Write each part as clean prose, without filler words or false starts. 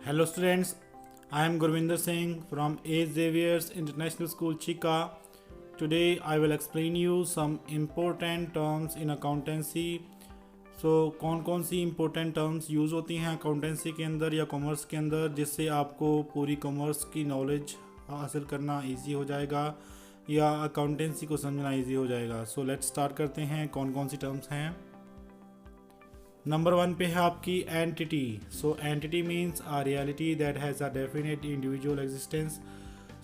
Hello students, I am Gurvinder Singh from A. Xavier's International School Chika. Today I will explain you some important terms in accountancy. कौन कौन सी important terms use होती हैं accountancy के अंदर या commerce के अंदर जिससे आपको पूरी कॉमर्स की नॉलेज हासिल करना इजी हो जाएगा या अकाउंटेंसी को समझना इजी हो जाएगा। लेट्स स्टार्ट करते हैं कौन कौन सी टर्म्स हैं। नंबर 1 पे है आपकी entity. Entity means a reality that has a definite individual existence.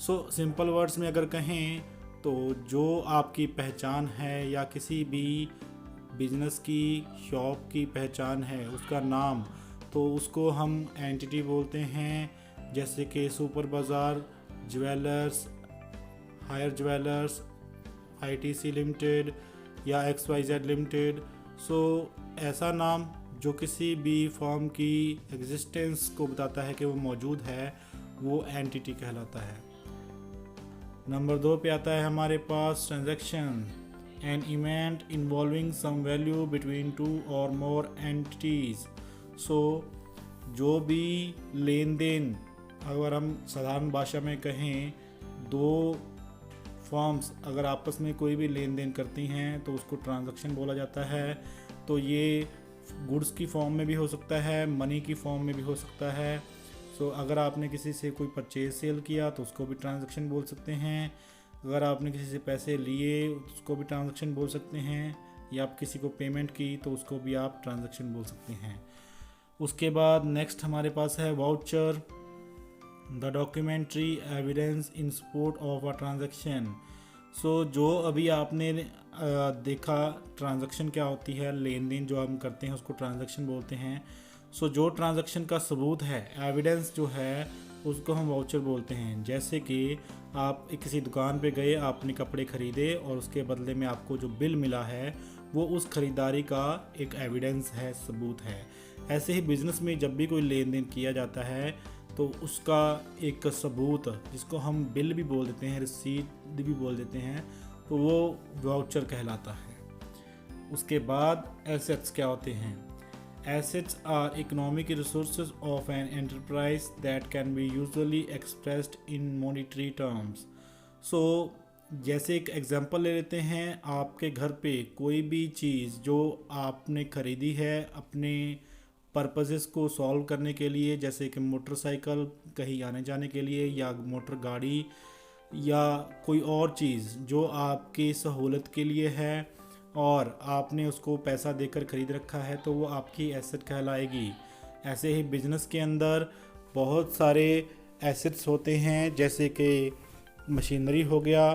Simple words में अगर कहें तो जो आपकी पहचान है या किसी भी बिजनेस की शॉप की पहचान है उसका नाम, तो उसको हम एंटिटी बोलते हैं। जैसे कि super bazaar, jewellers, hire jewellers, ITC limited या XYZ लिमिटेड। ऐसा नाम जो किसी भी फर्म की एग्जिस्टेंस को बताता है कि वो मौजूद है, वो एंटिटी कहलाता है। नंबर 2 पे आता है हमारे पास transaction, an event involving some value between two और मोर एंटिटीज़। जो भी लेन देन, अगर हम साधारण भाषा में कहें, दो फर्म्स अगर आपस में कोई भी लेन देन करती हैं तो उसको ट्रांजैक्शन बोला जाता है। तो ये गुड्स की फॉर्म में भी हो सकता है, मनी की फॉर्म में भी हो सकता है। अगर आपने किसी से कोई परचेज सेल किया तो उसको भी ट्रांजैक्शन बोल सकते हैं। अगर आपने किसी से पैसे लिए उसको भी ट्रांजैक्शन बोल सकते हैं, या आप किसी को पेमेंट की तो उसको भी आप ट्रांजैक्शन बोल सकते हैं। उसके बाद नेक्स्ट हमारे पास है voucher, the documentary evidence in support of a transaction. जो अभी आपने देखा ट्रांजैक्शन क्या होती है, लेन देन जो हम करते हैं उसको ट्रांजैक्शन बोलते हैं। जो ट्रांजैक्शन का सबूत है, एविडेंस जो है, उसको हम वाउचर बोलते हैं। जैसे कि आप किसी दुकान पे गए, आपने कपड़े ख़रीदे और उसके बदले में आपको जो बिल मिला है वो उस ख़रीदारी का एक एविडेंस है, सबूत है। ऐसे ही बिज़नेस में जब भी कोई लेन देन किया जाता है तो उसका एक सबूत, जिसको हम बिल भी बोल देते हैं, रसीद भी बोल देते हैं, तो वो वाउचर कहलाता है। उसके बाद एसेट्स क्या होते हैं? Assets are economic resources of an enterprise that can be usually expressed in monetary terms. जैसे एक एग्जांपल ले लेते हैं, आपके घर पे कोई भी चीज़ जो आपने ख़रीदी है अपने पर्पसेस को सॉल्व करने के लिए, जैसे कि मोटरसाइकिल कहीं आने जाने के लिए, या मोटर गाड़ी, या कोई और चीज़ जो आपकी सहूलत के लिए है और आपने उसको पैसा देकर ख़रीद रखा है, तो वो आपकी एसेट कहलाएगी। ऐसे ही बिजनेस के अंदर बहुत सारे एसेट्स होते हैं, जैसे कि मशीनरी हो गया,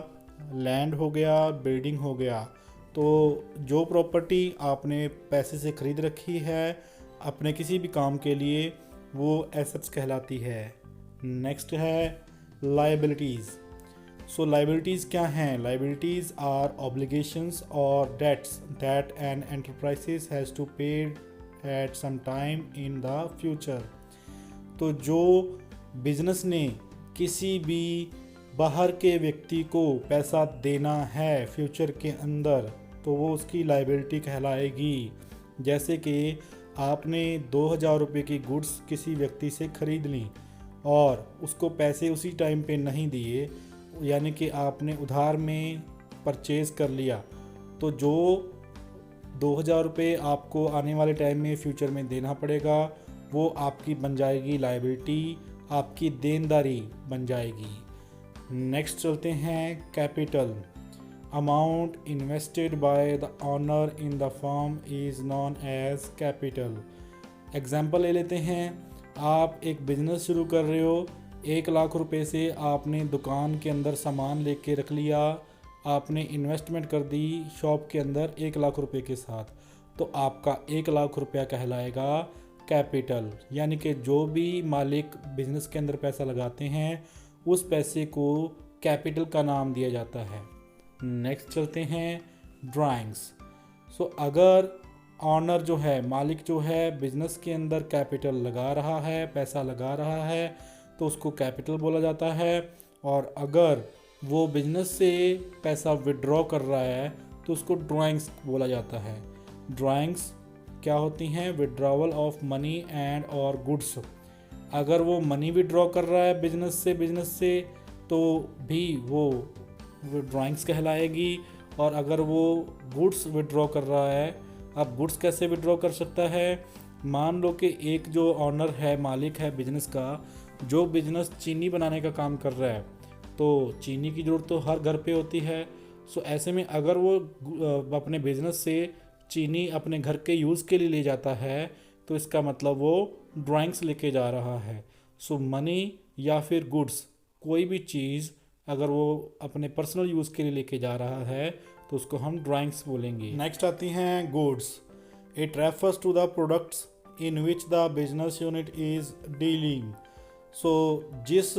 लैंड हो गया, बिल्डिंग हो गया। तो जो प्रॉपर्टी आपने पैसे से ख़रीद रखी है अपने किसी भी काम के लिए, वो एसेट्स कहलाती है। नेक्स्ट है लायबिलिटीज़। लायबिलिटीज़ क्या हैं? लायबिलिटीज़ आर ऑब्लिगेशंस और debts that an enterprises has to pay at some time in the future. तो जो बिजनेस ने किसी भी बाहर के व्यक्ति को पैसा देना है फ्यूचर के अंदर, तो वो उसकी लायबिलिटी कहलाएगी। जैसे कि आपने 2000 रुपये की गुड्स किसी व्यक्ति से ख़रीद ली और उसको पैसे उसी टाइम पे नहीं दिए, यानी कि आपने उधार में परचेज़ कर लिया, तो जो 2000 रुपये आपको आने वाले टाइम में फ्यूचर में देना पड़ेगा, वो आपकी बन जाएगी लायबिलिटी, आपकी देनदारी बन जाएगी। नेक्स्ट चलते हैं capital. Amount invested by the owner in the firm is known as capital. Example ले लेते हैं, आप एक बिज़नेस शुरू कर रहे हो, 1 लाख रुपए से आपने दुकान के अंदर सामान लेके रख लिया, आपने इन्वेस्टमेंट कर दी शॉप के अंदर 1 लाख रुपए के साथ, तो आपका 1 लाख रुपया कहलाएगा कैपिटल। यानी कि जो भी मालिक बिज़नेस के अंदर पैसा लगाते हैं उस पैसे को कैपिटल का नाम दिया जाता है। नेक्स्ट चलते हैं ड्राइंग्स। अगर ऑनर जो है, मालिक जो है, बिज़नेस के अंदर कैपिटल लगा रहा है, पैसा लगा रहा है, तो उसको कैपिटल बोला जाता है। और अगर वो बिज़नेस से पैसा विड्रॉ कर रहा है तो उसको ड्राइंग्स बोला जाता है। ड्राइंग्स क्या होती हैं? विड्रॉवल ऑफ मनी एंड और गुड्स अगर वो मनी विड्रॉ कर रहा है बिजनेस से तो भी वो ड्राइंग्स कहलाएगी। और अगर वो गुड्स विड्रॉ कर रहा है, अब गुड्स कैसे विड्रॉ कर सकता है? मान लो कि एक जो ऑनर है, मालिक है बिजनेस का, जो बिजनेस चीनी बनाने का काम कर रहा है, तो चीनी की ज़रूरत तो हर घर पे होती है। सो ऐसे में अगर वो अपने बिजनेस से चीनी अपने घर के यूज़ के लिए ले जाता है तो इसका मतलब वो ड्राइंग्स लेके जा रहा है। सो मनी या फिर गुड्स, कोई भी चीज़ अगर वो अपने पर्सनल यूज़ के लिए लेके जा रहा है तो उसको हम ड्राइंग्स बोलेंगे। नेक्स्ट आती हैं goods. It refers to the products in which the business unit is dealing. So जिस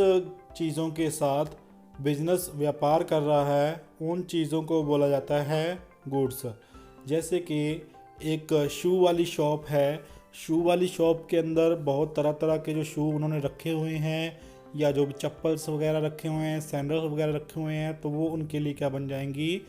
चीज़ों के साथ बिजनेस व्यापार कर रहा है उन चीज़ों को बोला जाता है गुड्स। जैसे कि एक शू वाली शॉप है, शू वाली शॉप के अंदर बहुत तरह तरह के जो शू उन्होंने रखे हुए हैं या जो चप्पल्स वगैरह रखे हुए हैं, सैंडल्स वगैरह रखे हुए हैं, तो वो उनके लिए क्या बन जाएंगी?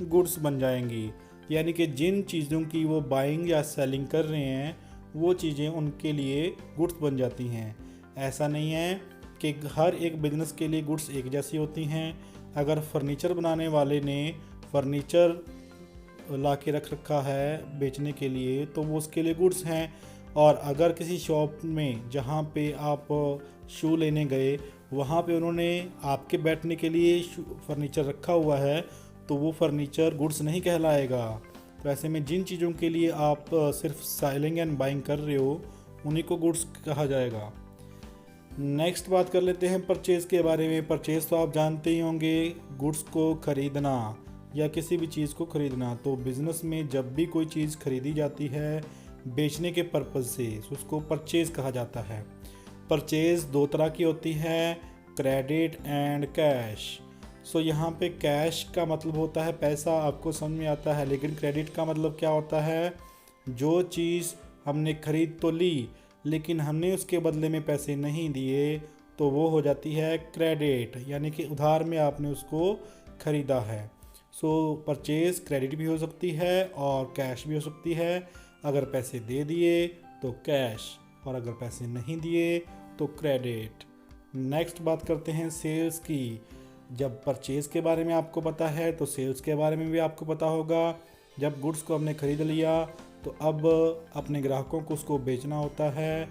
गुड्स बन जाएंगी। यानी कि जिन चीज़ों की वो बाइंग या सेलिंग कर रहे हैं वो चीज़ें उनके लिए गुड्स बन जाती हैं। ऐसा नहीं है कि हर एक बिजनेस के लिए गुड्स एक जैसी होती हैं। अगर फर्नीचर बनाने वाले ने फर्नीचर ला के रख रखा है बेचने के लिए तो वो उसके लिए गुड्स हैं। और अगर किसी शॉप में जहाँ पे आप शू लेने गए वहाँ पे उन्होंने आपके बैठने के लिए फर्नीचर रखा हुआ है तो वो फर्नीचर गुड्स नहीं कहलाएगा। तो ऐसे में जिन चीज़ों के लिए आप सिर्फ सेलिंग एंड बाइंग कर रहे हो उन्हीं को गुड्स कहा जाएगा। नेक्स्ट बात कर लेते हैं परचेज़ के बारे में। परचेज़ तो आप जानते ही होंगे, गुड्स को ख़रीदना या किसी भी चीज़ को ख़रीदना। तो बिज़नेस में जब भी कोई चीज़ खरीदी जाती है बेचने के पर्पज़ से उसको परचेज़ कहा जाता है। परचेज़ दो तरह की होती है, क्रेडिट एंड कैश। सो यहाँ पे कैश का मतलब होता है पैसा, आपको समझ में आता है। लेकिन क्रेडिट का मतलब क्या होता है? जो चीज़ हमने खरीद तो ली लेकिन हमने उसके बदले में पैसे नहीं दिए तो वो हो जाती है क्रेडिट, यानी कि उधार में आपने उसको ख़रीदा है। सो परचेज़ क्रेडिट भी हो सकती है और कैश भी हो सकती है। अगर पैसे दे दिए तो कैश और अगर पैसे नहीं दिए तो क्रेडिट। नेक्स्ट बात करते हैं सेल्स की। जब परचेज़ के बारे में आपको पता है तो सेल्स के बारे में भी आपको पता होगा। जब गुड्स को हमने ख़रीद लिया तो अब अपने ग्राहकों को उसको बेचना होता है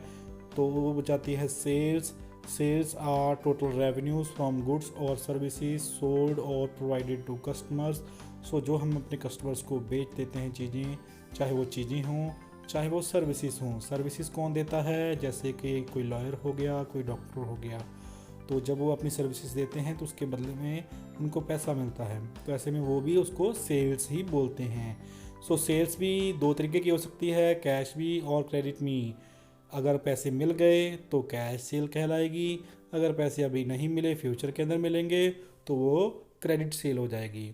तो वो बचाती है sales. Sales are total revenues from goods और सर्विसेज सोल्ड और प्रोवाइडेड टू कस्टमर्स। सो जो हम अपने कस्टमर्स को बेच देते हैं चीज़ें, चाहे वो चीज़ें हों चाहे वो सर्विसेज हों। सर्विसेज कौन देता है? जैसे कि कोई लॉयर हो गया, कोई डॉक्टर हो गया। तो जब वो अपनी सर्विसेज देते हैं तो उसके बदले में उनको पैसा मिलता है, तो ऐसे में वो भी उसको सेल्स ही बोलते हैं। सो सेल्स भी दो तरीके की हो सकती है, कैश भी और क्रेडिट में। अगर पैसे मिल गए तो कैश सेल कहलाएगी, अगर पैसे अभी नहीं मिले फ्यूचर के अंदर मिलेंगे तो वो क्रेडिट सेल हो जाएगी।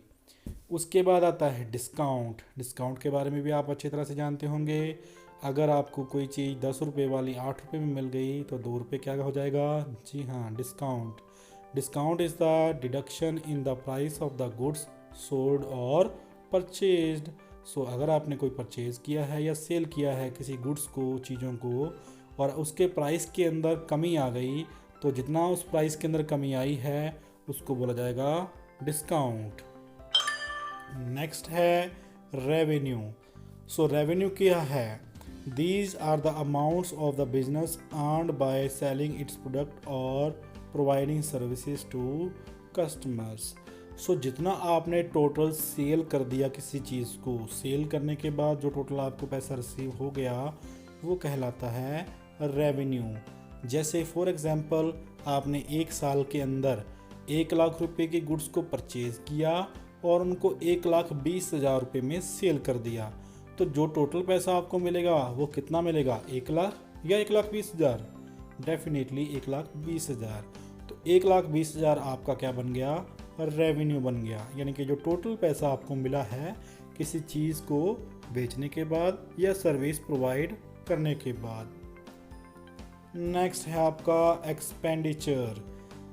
उसके बाद आता है डिस्काउंट। डिस्काउंट के बारे में भी आप अच्छी तरह से जानते होंगे। अगर आपको कोई चीज़ 10 रुपये वाली 8 रुपये में मिल गई तो 2 रुपये क्या हो जाएगा? जी हाँ, discount. Discount is the deduction in the price of the goods sold और परचेज्ड। सो अगर आपने कोई परचेज़ किया है या सेल किया है किसी गुड्स को, चीज़ों को, और उसके प्राइस के अंदर कमी आ गई तो जितना उस प्राइस के अंदर कमी आई है उसको बोला जाएगा डिस्काउंट। नेक्स्ट है रेवेन्यू। सो रेवेन्यू क्या है? These are the amounts of the business earned by selling its product और providing services to customers. So जितना आपने टोटल सेल कर दिया किसी चीज़ को, सेल करने के बाद जो टोटल आपको पैसा रिसीव हो गया वो कहलाता है रेवेन्यू। जैसे फॉर एग्जांपल आपने एक साल के अंदर 1 लाख रुपए के गुड्स को परचेज़ किया और उनको 1,20,000 रुपये में सेल कर दिया, तो जो टोटल पैसा आपको मिलेगा वो कितना मिलेगा? 1 लाख या 1,20,000? डेफिनेटली 1,20,000। तो 1,20,000 आपका क्या बन गया? रेवेन्यू बन गया। यानी कि जो टोटल पैसा आपको मिला है किसी चीज़ को बेचने के बाद या सर्विस प्रोवाइड करने के बाद। नेक्स्ट है आपका एक्सपेंडिचर।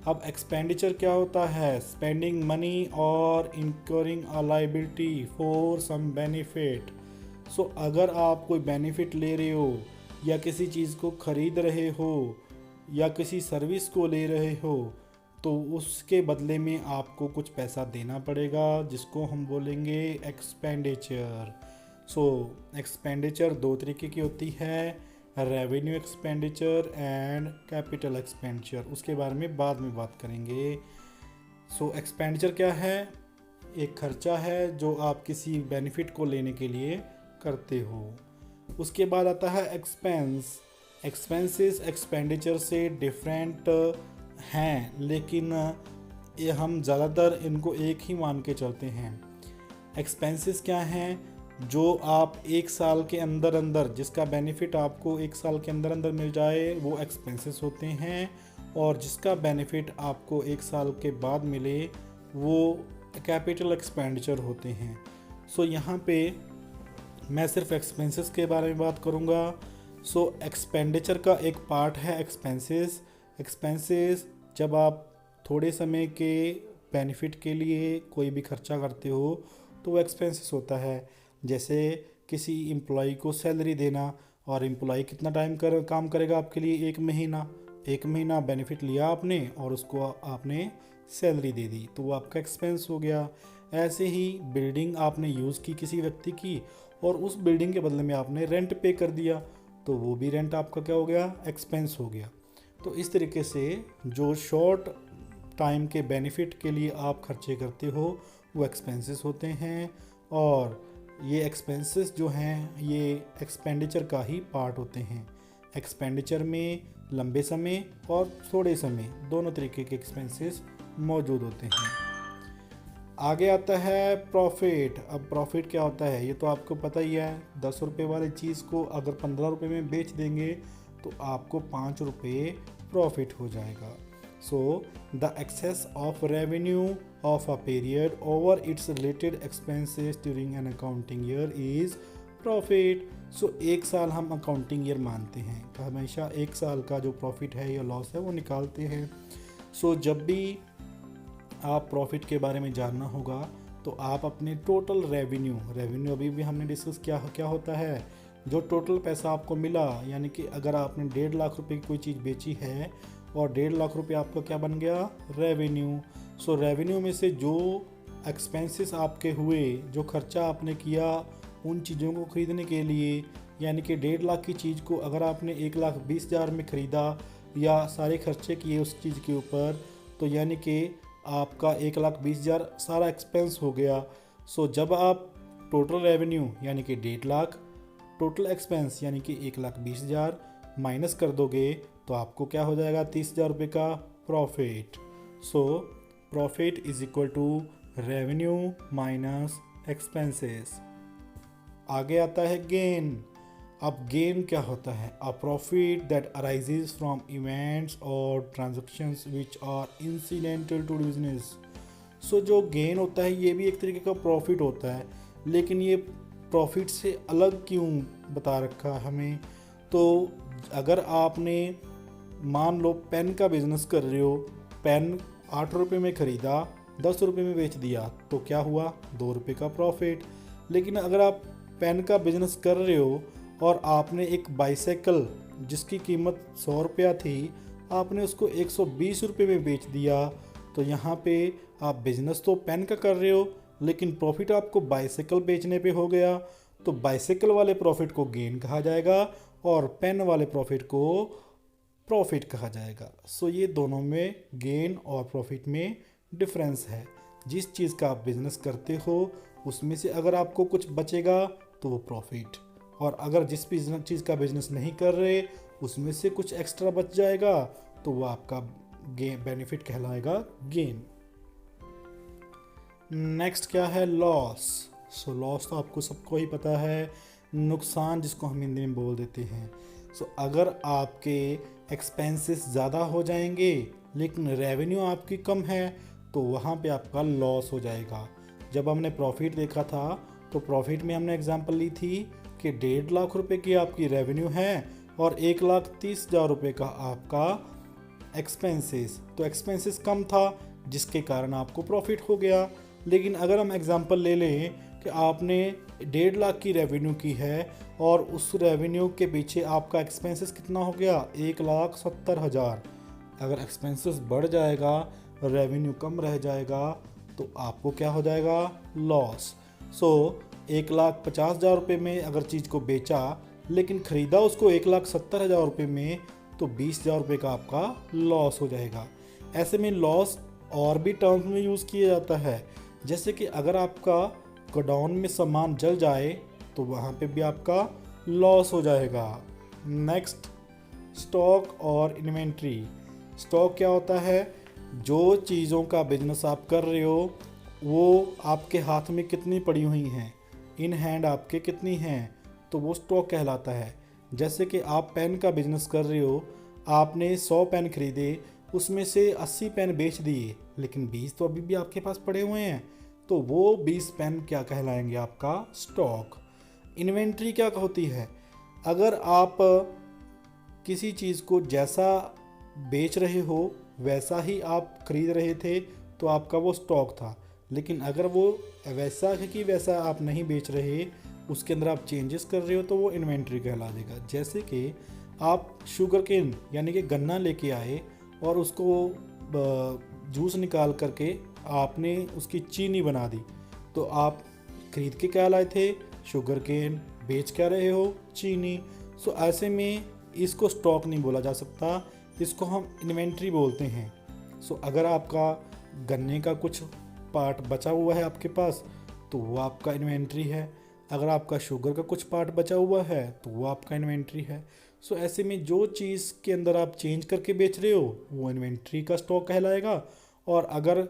अब एक्सपेंडिचर क्या होता है? स्पेंडिंग मनी और incurring a liability for some benefit. So अगर आप कोई बेनिफिट ले रहे हो या किसी चीज़ को ख़रीद रहे हो या किसी सर्विस को ले रहे हो तो उसके बदले में आपको कुछ पैसा देना पड़ेगा, जिसको हम बोलेंगे एक्सपेंडिचर। सो एक्सपेंडिचर दो तरीके की होती है, revenue expenditure and capital expenditure. उसके बारे में बाद में बात करेंगे। सो एक्सपेंडिचर क्या है? एक खर्चा है जो आप किसी बेनिफिट को लेने के लिए करते हो। उसके बाद आता है एक्सपेंस। एक्सपेंसेस एक्सपेंडिचर से डिफरेंट हैं, लेकिन ये हम ज़्यादातर इनको एक ही मान के चलते हैं। एक्सपेंसेस क्या हैं? जो आप एक साल के अंदर अंदर, जिसका बेनिफिट आपको एक साल के अंदर अंदर मिल जाए, वो एक्सपेंसेस होते हैं। और जिसका बेनिफिट आपको एक साल के बाद मिले वो कैपिटल एक्सपेंडिचर होते हैं। सो यहाँ पे मैं सिर्फ एक्सपेंसेस के बारे में बात करूँगा। सो एक्सपेंडिचर का एक पार्ट है एक्सपेंसेस। एक्सपेंसेस जब आप थोड़े समय के बेनिफिट के लिए कोई भी खर्चा करते हो तो वो एक्सपेंसेस होता है। जैसे किसी एम्प्लॉय को सैलरी देना, और एम्प्लॉय कितना टाइम काम करेगा आपके लिए? एक महीना बेनिफिट लिया आपने और उसको आपने सैलरी दे दी, तो वो आपका एक्सपेंस हो गया। ऐसे ही बिल्डिंग आपने यूज़ की किसी व्यक्ति की, और उस बिल्डिंग के बदले में आपने रेंट पे कर दिया, तो वो भी रेंट आपका क्या हो गया? एक्सपेंस हो गया। तो इस तरीके से जो शॉर्ट टाइम के बेनिफिट के लिए आप खर्चे करते हो वो एक्सपेंसेस होते हैं, और ये एक्सपेंसेस जो हैं ये एक्सपेंडिचर का ही पार्ट होते हैं। एक्सपेंडिचर में लंबे समय और थोड़े समय दोनों तरीके के एक्सपेंसेस मौजूद होते हैं। आगे आता है प्रॉफिट। अब प्रॉफिट क्या होता है ये तो आपको पता ही है। 10 रुपये वाली चीज़ को अगर 15 रुपये में बेच देंगे तो आपको 5 रुपये प्रॉफिट हो जाएगा। So the excess of revenue of a period over its related expenses during an accounting year is profit. So एक साल हम अकाउंटिंग ईयर मानते हैं, हमेशा एक साल का जो प्रॉफिट है या लॉस है वो निकालते हैं। सो जब भी आप प्रॉफिट के बारे में जानना होगा तो आप अपने टोटल रेवेन्यू अभी भी हमने डिस्कस किया क्या होता है, जो टोटल पैसा आपको मिला, यानी कि अगर आपने 1.5 लाख रुपए की कोई चीज़ बेची है और 1.5 लाख रुपए आपका क्या बन गया? रेवेन्यू। सो रेवेन्यू में से जो एक्सपेंसेस आपके हुए, जो खर्चा आपने किया उन चीज़ों को ख़रीदने के लिए, यानी कि 1.5 लाख की चीज़ को अगर आपने 1,20,000 में ख़रीदा या सारे खर्चे किए उस चीज़ के ऊपर, तो यानी कि आपका 1,20,000 सारा एक्सपेंस हो गया। सो जब आप टोटल रेवेन्यू यानी कि 1.5 लाख, टोटल एक्सपेंस यानी कि 1,20,000 माइनस कर दोगे तो आपको क्या हो जाएगा? 30,000 रुपये का profit. So profit is equal to revenue minus expenses. आगे आता है गेन। अब गेन क्या होता है? A profit that arises from events और transactions which are incidental to business. So जो गेन होता है ये भी एक तरीके का प्रॉफिट होता है, लेकिन ये प्रॉफिट से अलग क्यों बता रखा है हमें? तो अगर आपने मान लो पेन का बिज़नेस कर रहे हो, पेन 8 रुपये में ख़रीदा, 10 रुपये में बेच दिया, तो क्या हुआ? 2 रुपये का प्रॉफिट। लेकिन अगर आप पेन का बिज़नेस कर रहे हो और आपने एक बाइसाइकिल जिसकी कीमत 100 रुपया थी, आपने उसको 120 रुपये में बेच दिया, तो यहाँ पे आप बिज़नेस तो पेन का कर रहे हो लेकिन प्रॉफिट आपको बाइसाइकिल बेचने पे हो गया। तो बाइसाइकिल वाले प्रॉफिट को गेन कहा जाएगा और पेन वाले प्रॉफिट को प्रॉफिट कहा जाएगा। सो ये दोनों में गेन और प्रॉफिट में डिफरेंस है। जिस चीज़ का आप बिज़नेस करते हो उसमें से अगर आपको कुछ बचेगा तो वो प्रॉफिट, और अगर जिस चीज़ का बिज़नेस नहीं कर रहे उसमें से कुछ एक्स्ट्रा बच जाएगा तो वो आपका बेनिफिट कहलाएगा गेन। नेक्स्ट क्या है? लॉस। सो लॉस तो आपको सबको ही पता है, नुकसान जिसको हम हिंदी में बोल देते हैं। सो अगर आपके एक्सपेंसेस ज़्यादा हो जाएंगे लेकिन रेवेन्यू आपकी कम है तो वहाँ पे आपका लॉस हो जाएगा। जब हमने प्रॉफिट देखा था तो प्रॉफिट में हमने एग्जांपल ली थी कि 1.5 लाख रुपए की आपकी रेवेन्यू है और 1,30,000 रुपये का आपका एक्सपेंसेस, तो एक्सपेंसेस कम था जिसके कारण आपको प्रॉफिट हो गया। लेकिन अगर हम एग्जांपल ले लें कि आपने 1.5 लाख की रेवेन्यू की है और उस रेवेन्यू के पीछे आपका एक्सपेंसेस कितना हो गया, 1,70,000। अगर एक्सपेंसेस बढ़ जाएगा, रेवेन्यू कम रह जाएगा, तो आपको क्या हो जाएगा, लॉस। सो 1,50,000 रुपये में अगर चीज़ को बेचा लेकिन ख़रीदा उसको 1,70,000 रुपये में, तो 20,000 रुपये का आपका लॉस हो जाएगा। ऐसे में लॉस और भी टर्म्स में यूज़ किया जाता है, जैसे कि अगर आपका गोडाउन में सामान जल जाए तो वहाँ पे भी आपका लॉस हो जाएगा। नेक्स्ट, स्टॉक और इन्वेंट्री। स्टॉक क्या होता है, जो चीज़ों का बिजनेस आप कर रहे हो वो आपके हाथ में कितनी पड़ी हुई हैं, इन हैंड आपके कितनी हैं, तो वो स्टॉक कहलाता है। जैसे कि आप पेन का बिजनेस कर रहे हो, आपने 100 पेन खरीदे, उसमें से 80 पेन बेच दिए, लेकिन 20 तो अभी भी आपके पास पड़े हुए हैं, तो वो 20 पेन क्या कहलाएंगे, आपका स्टॉक। इन्वेंट्री क्या होती है, अगर आप किसी चीज़ को जैसा बेच रहे हो वैसा ही आप खरीद रहे थे तो आपका वो स्टॉक था, लेकिन अगर वो वैसा है कि वैसा आप नहीं बेच रहे, उसके अंदर आप चेंजेस कर रहे हो, तो वो इन्वेंट्री कहला देगा। जैसे कि आप शुगर केन यानी कि गन्ना लेके आए और उसको जूस निकाल करके आपने उसकी चीनी बना दी, तो आप खरीद के क्या लाए थे, शुगर केन, बेच क्या रहे हो, चीनी। सो ऐसे में इसको स्टॉक नहीं बोला जा सकता, इसको हम इन्वेंट्री बोलते हैं। सो अगर आपका गन्ने का कुछ पार्ट बचा हुआ है आपके पास, तो वो आपका इन्वेंट्री है। अगर आपका शुगर का कुछ पार्ट बचा हुआ है तो वो आपका इन्वेंट्री है। सो ऐसे में जो चीज़ के अंदर आप चेंज करके बेच रहे हो वो इन्वेंट्री का स्टॉक कहलाएगा, और अगर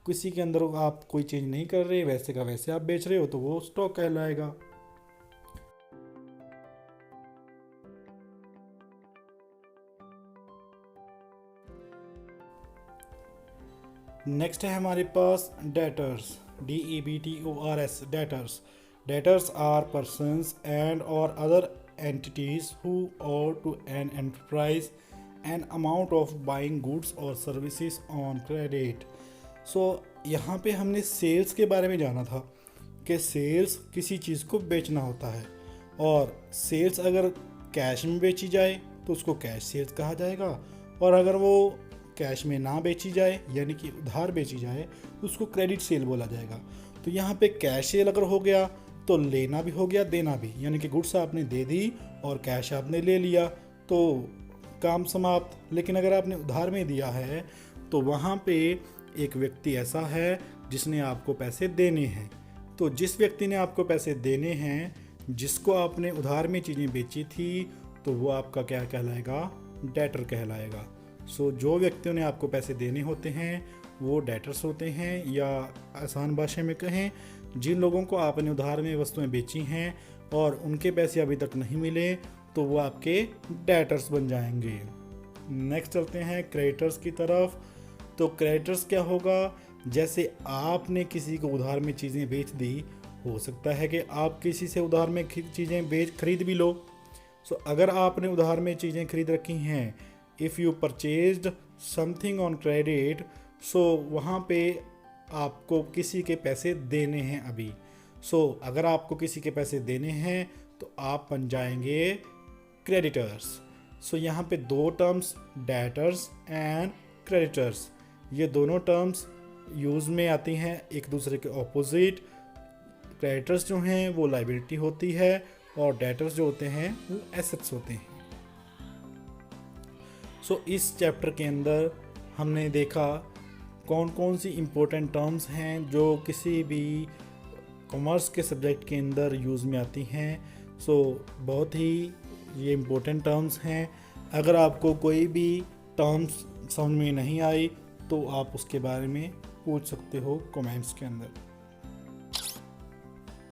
किसी के अंदर आप कोई चेंज नहीं कर रहे, वैसे का वैसे आप बेच रहे हो, तो वो स्टॉक कहलाएगा। नेक्स्ट है हमारे पास debtors, DEBTORS, debtors. Debtors are persons and or other entities who owe to an enterprise an amount of buying goods or services on credit। सो यहाँ पे हमने सेल्स के बारे में जाना था कि सेल्स किसी चीज़ को बेचना होता है, और सेल्स अगर कैश में बेची जाए तो उसको कैश सेल्स कहा जाएगा, और अगर वो कैश में ना बेची जाए यानी कि उधार बेची जाए तो उसको क्रेडिट सेल बोला जाएगा। तो यहाँ पे कैश सेल अगर हो गया तो लेना भी हो गया, देना भी, यानी कि गुड्स आपने दे दी और कैश आपने ले लिया, तो काम समाप्त। लेकिन अगर आपने उधार में दिया है तो वहाँ पे एक व्यक्ति ऐसा है जिसने आपको पैसे देने हैं, तो जिस व्यक्ति ने आपको पैसे देने हैं, जिसको आपने उधार में चीज़ें बेची थी, तो वो आपका क्या कहलाएगा, डेटर कहलाएगा। सो जो व्यक्तियों ने आपको पैसे देने होते हैं वो डेटर्स होते हैं, या आसान भाषा में कहें, जिन लोगों को आपने उधार में वस्तुएं बेची हैं और उनके पैसे अभी तक नहीं मिले, तो वो आपके डेटर्स बन जाएंगे। नेक्स्ट चलते हैं क्रेडिटर्स की तरफ। तो क्रेडिटर्स क्या होगा, जैसे आपने किसी को उधार में चीज़ें बेच दी, हो सकता है कि आप किसी से उधार में चीज़ें खरीद भी लो। सो अगर आपने उधार में चीज़ें खरीद रखी हैं, if you purchased something on credit, so वहाँ पे आपको किसी के पैसे देने हैं अभी। सो अगर आपको किसी के पैसे देने हैं तो आप बन जाएंगे क्रेडिटर्स। सो यहाँ पे दो टर्म्स, डेटर्स एंड क्रेडिटर्स, ये दोनों टर्म्स यूज़ में आती हैं एक दूसरे के ऑपोजिट। क्रेडिटर्स जो हैं वो लाइबिलिटी होती है और डेटर्स जो होते हैं वो एसेट्स होते हैं। सो इस चैप्टर के अंदर हमने देखा कौन कौन सी इम्पोर्टेंट टर्म्स हैं जो किसी भी कॉमर्स के सब्जेक्ट के अंदर यूज़ में आती हैं। सो बहुत ही ये इम्पोर्टेंट टर्म्स हैं। अगर आपको कोई भी टर्म्स समझ में नहीं आई तो आप उसके बारे में पूछ सकते हो कमेंट्स के अंदर।